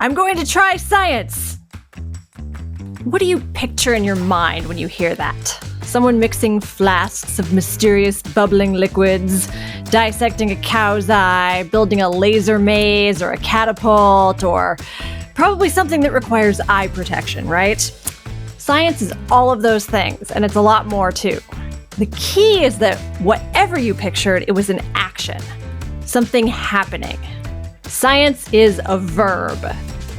I'm going to try science. What do you picture in your mind when you hear that? Someone mixing flasks of mysterious bubbling liquids, dissecting a cow's eye, building a laser maze or a catapult, or probably something that requires eye protection, right? Science is all of those things, and it's a lot more too. The key is that whatever you pictured, it was an action, something happening. Science is a verb.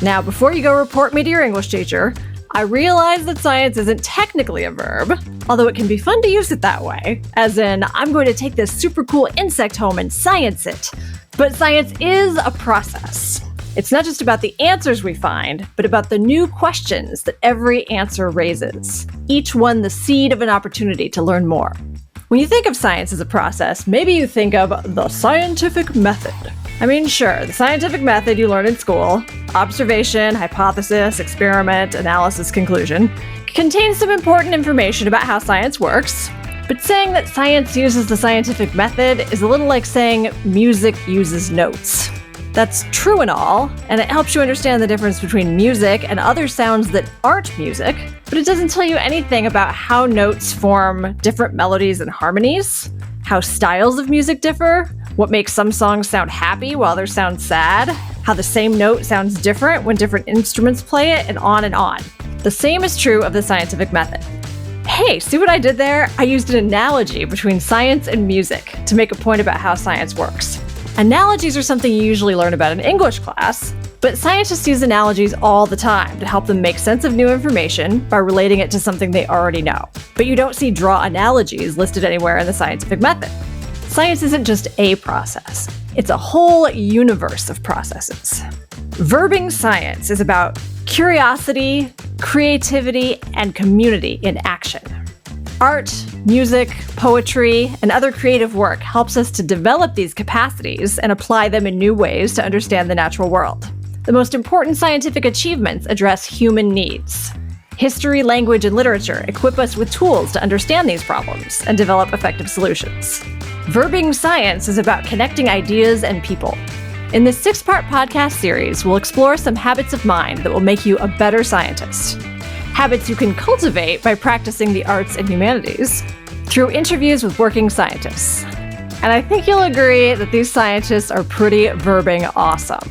Now, before you go report me to your English teacher, I realize that science isn't technically a verb, although it can be fun to use it that way, as in, I'm going to take this super cool insect home and science it. But science is a process. It's not just about the answers we find, but about the new questions that every answer raises, each one the seed of an opportunity to learn more. When you think of science as a process, maybe you think of the scientific method. I mean, sure, the scientific method you learn in school, observation, hypothesis, experiment, analysis, conclusion, contains some important information about how science works. But saying that science uses the scientific method is a little like saying music uses notes. That's true and all, and it helps you understand the difference between music and other sounds that aren't music, but it doesn't tell you anything about how notes form different melodies and harmonies, how styles of music differ, what makes some songs sound happy while others sound sad, how the same note sounds different when different instruments play it, and on and on. The same is true of the scientific method. Hey, see what I did there? I used an analogy between science and music to make a point about how science works. Analogies are something you usually learn about in English class, but scientists use analogies all the time to help them make sense of new information by relating it to something they already know. But you don't see draw analogies listed anywhere in the scientific method. Science isn't just a process. It's a whole universe of processes. Verbing science is about curiosity, creativity, and community in action. Art, music, poetry, and other creative work helps us to develop these capacities and apply them in new ways to understand the natural world. The most important scientific achievements address human needs. History, language, and literature equip us with tools to understand these problems and develop effective solutions. Verbing science is about connecting ideas and people. In this 6-part podcast series, we'll explore some habits of mind that will make you a better scientist. Habits you can cultivate by practicing the arts and humanities through interviews with working scientists. And I think you'll agree that these scientists are pretty verbing awesome.